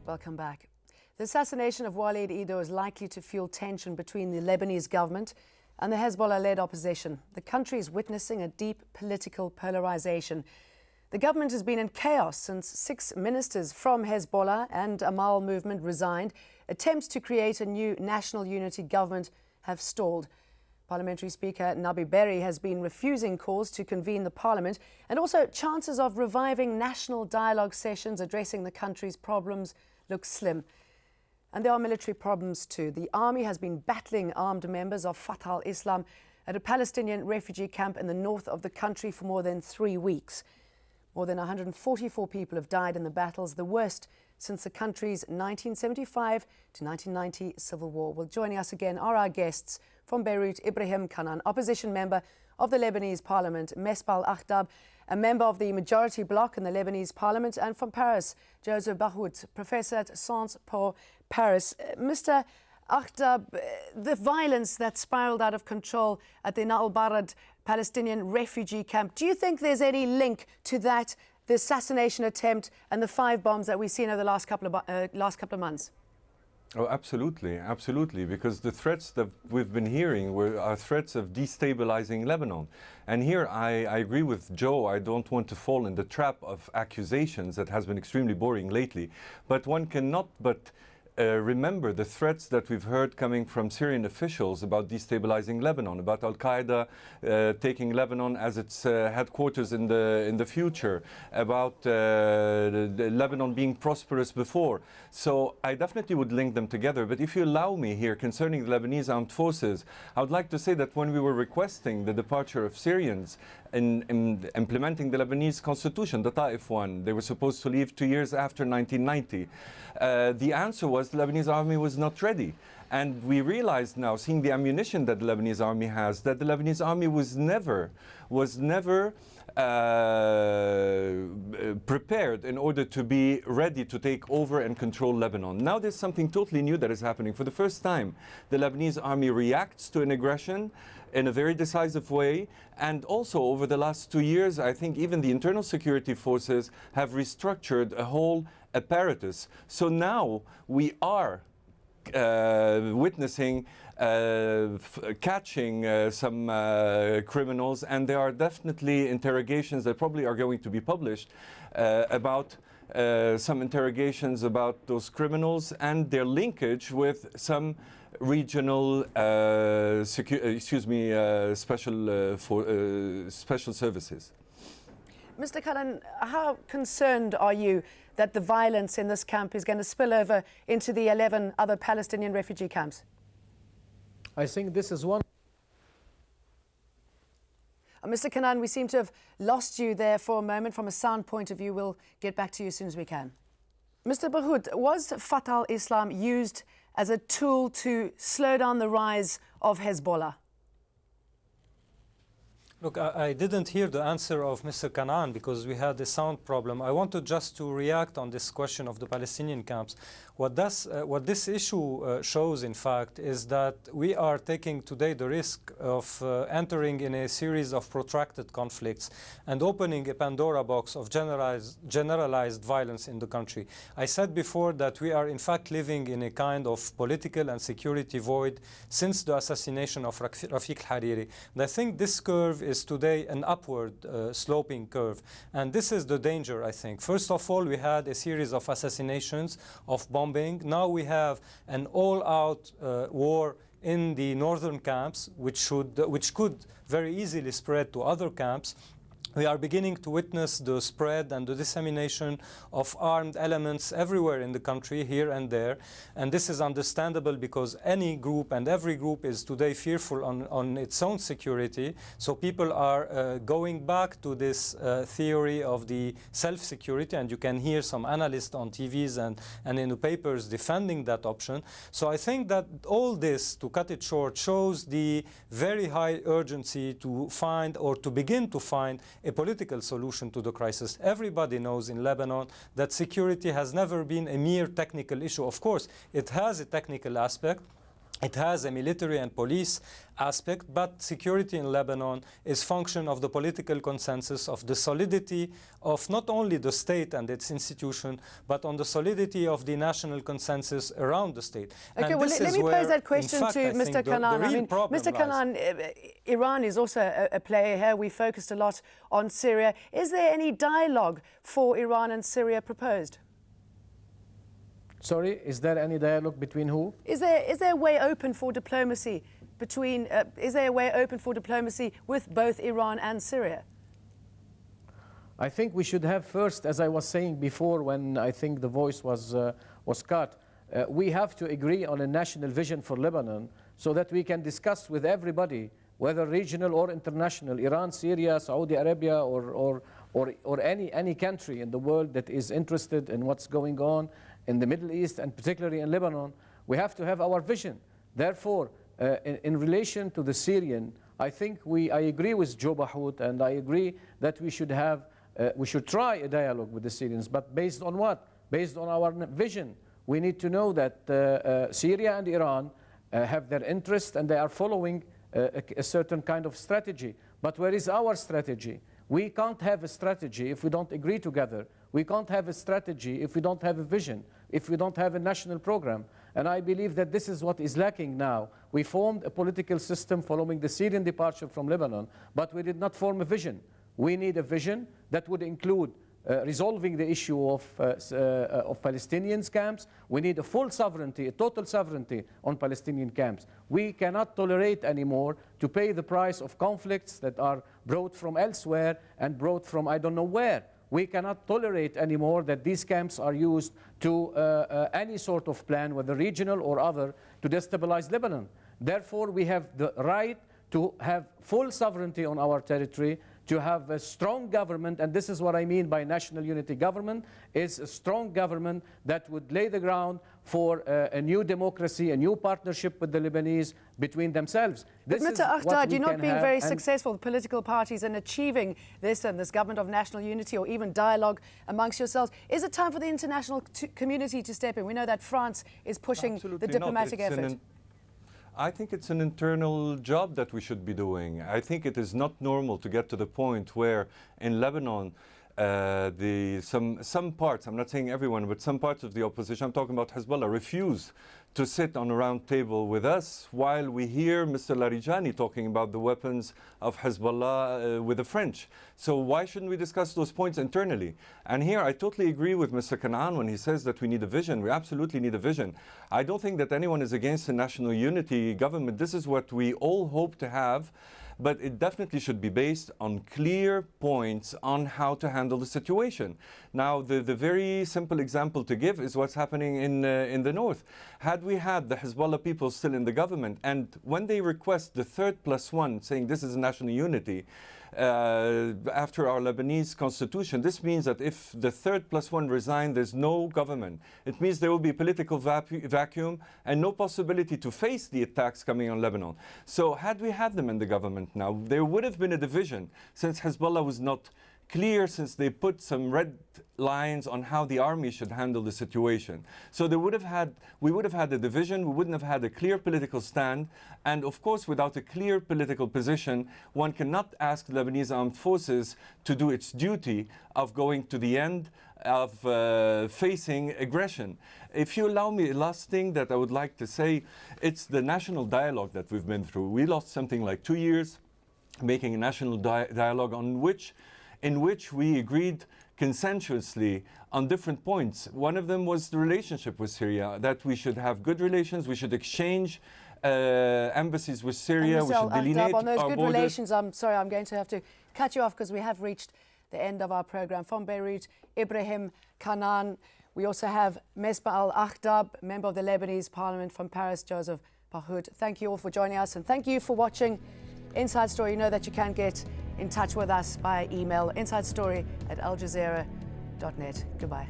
Welcome back. The assassination of Waleed Eido is likely to fuel tension between the Lebanese government and the Hezbollah-led opposition. The country is witnessing a deep political polarization. The government has been in chaos since 6 ministers from Hezbollah and Amal movement resigned. Attempts to create a new national unity government have stalled. Parliamentary Speaker Nabi Berri has been refusing calls to convene the parliament, and also chances of reviving national dialogue sessions addressing the country's problems look slim. And there are military problems too. The army has been battling armed members of Fatah al-Islam at a Palestinian refugee camp in the north of the country for more than 3 weeks. More than 144 people have died in the battles, the worst since the country's 1975 to 1990 civil war. Well, joining us again are our guests from Beirut, Ibrahim Kanan, opposition member of the Lebanese parliament, Mesbah Akhdab, a member of the majority bloc in the Lebanese parliament, and from Paris, Joseph Bahout, professor at Sciences Po Paris. Mr. Akhdab, the violence that spiraled out of control at the al-Barad Palestinian refugee camp, do you think there's any link to that, the assassination attempt and the 5 bombs that we've seen over the last couple of months? Oh, absolutely, absolutely, because the threats that we've been hearing are threats of destabilizing Lebanon. And here I agree with Joe. I don't want to fall in the trap of accusations that has been extremely boring lately. But one cannot but remember the threats that we've heard coming from Syrian officials about destabilizing Lebanon, about al-Qaeda taking Lebanon as its headquarters in the future, about Lebanon being prosperous before. So I definitely would link them together. But if you allow me here concerning the Lebanese armed forces, I would like to say that when we were requesting the departure of Syrians in implementing the Lebanese constitution, the Taif one, they were supposed to leave 2 years after 1990. The answer was the Lebanese army was not ready. And we realized now, seeing the ammunition that the Lebanese army has, that the Lebanese army was never prepared in order to be ready to take over and control Lebanon. Now there's something totally new that is happening. For the first time, the Lebanese army reacts to an aggression in a very decisive way. And also over the last 2 years, I think even the internal security forces have restructured a whole apparatus. So now we are witnessing catching some criminals, and there are definitely interrogations that probably are going to be published about some interrogations about those criminals and their linkage with some regional special services. Mr. Kanan, how concerned are you that the violence in this camp is going to spill over into the 11 other Palestinian refugee camps? I think this is one. Mr. Kanan, we seem to have lost you there for a moment. From a sound point of view, we'll get back to you as soon as we can. Mr. Bahout, was Fatah al-Islam used as a tool to slow down the rise of Hezbollah? Look, I didn't hear the answer of Mr. Kanan because we had a sound problem. I wanted just to react on this question of the Palestinian camps. What this issue shows, in fact, is that we are taking today the risk of entering in a series of protracted conflicts and opening a Pandora box of generalized violence in the country. I said before that we are, in fact, living in a kind of political and security void since the assassination of Rafiq al-Hariri. And I think this curve is today an upward sloping curve. And this is the danger, I think. First of all, we had a series of assassinations, of bombing. Now we have an all-out war in the northern camps, which could very easily spread to other camps. We are beginning to witness the spread and the dissemination of armed elements everywhere in the country, here and there. And this is understandable because any group and every group is today fearful on its own security. So people are going back to this theory of the self-security, and you can hear some analysts on TVs and in the papers defending that option. So I think that all this, to cut it short, shows the very high urgency to find or to begin to find a political solution to the crisis. Everybody knows in Lebanon that security has never been a mere technical issue. Of course, it has a technical aspect, It has a military and police aspect, but security in Lebanon is function of the political consensus, of the solidity of not only the state and its institution, but on the solidity of the national consensus around the state. Okay, and well, let me pose that question to Mr. Kanan. I mean, Mr. Kanan, Iran is also a player here. We focused a lot on Syria. Is there any dialogue for Iran and Syria proposed? Sorry, is there any dialogue between who? Is there a way open for diplomacy between? Is there a way open for diplomacy with both Iran and Syria? I think we should have first, as I was saying before, when I think the voice was cut, we have to agree on a national vision for Lebanon so that we can discuss with everybody, whether regional or international, Iran, Syria, Saudi Arabia, or any country in the world that is interested in what's going on in the Middle East, and particularly in Lebanon. We have to have our vision. Therefore, in relation to the Syrian, I think I agree with Joe Bahout, and I agree that we should try a dialogue with the Syrians, but based on what? Based on our vision. We need to know that Syria and Iran have their interest, and they are following a certain kind of strategy. But where is our strategy? We can't have a strategy if we don't agree together. We can't have a strategy if we don't have a vision, if we don't have a national program. And I believe that this is what is lacking now. We formed a political system following the Syrian departure from Lebanon, but we did not form a vision. We need a vision that would include resolving the issue of Palestinian camps. We need a full sovereignty, a total sovereignty on Palestinian camps. We cannot tolerate anymore to pay the price of conflicts that are brought from elsewhere and brought from I don't know where. We cannot tolerate anymore that these camps are used to any sort of plan, whether regional or other, to destabilize Lebanon. Therefore, we have the right to have full sovereignty on our territory, to have a strong government, and this is what I mean by national unity government, is a strong government that would lay the ground for a new democracy, a new partnership with the Lebanese between themselves. But Mr. Akhdad, you're not being very successful, the political parties, in achieving this and this government of national unity or even dialogue amongst yourselves. Is it time for the international community to step in? We know that France is pushing the diplomatic effort. I think it's an internal job that we should be doing. I think it is not normal to get to the point where in Lebanon, some parts, I'm not saying everyone, but some parts of the opposition, I'm talking about Hezbollah, refuse to sit on a round table with us while we hear Mr. Larijani talking about the weapons of Hezbollah with the French. So why shouldn't we discuss those points internally? And here I totally agree with Mr. Kanan when he says that we need a vision. We absolutely need a vision. I don't think that anyone is against a national unity government. This is what we all hope to have. But it definitely should be based on clear points on how to handle the situation. Now, the very simple example to give is what's happening in the north. Had we had the Hezbollah people still in the government, and when they request the 3+1, saying this is national unity, after our Lebanese constitution, this means that if the 3+1 resign, there's no government. It means there will be a political vacuum and no possibility to face the attacks coming on Lebanon. So had we had them in the government now, there would have been a division, since Hezbollah was not clear, since they put some red lines on how the army should handle the situation. So we would have had a division, we wouldn't have had a clear political stand, and of course without a clear political position, one cannot ask the Lebanese armed forces to do its duty of going to the end of facing aggression. If you allow me, a last thing that I would like to say, it's the national dialogue that we've been through. We lost something like 2 years making a national dialogue in which we agreed consensuously on different points. One of them was the relationship with Syria, that we should have good relations, we should exchange embassies with Syria, we should delineate on those our good borders. relations, I'm sorry, I'm going to have to cut you off because we have reached the end of our program. From Beirut, Ibrahim Kanan. We also have Mesbah al-Akhdab, member of the Lebanese Parliament. From Paris, Joseph Bahout. Thank you all for joining us, and thank you for watching Inside Story. You know that you can get in touch with us by email, insidestory@aljazeera.net. Goodbye.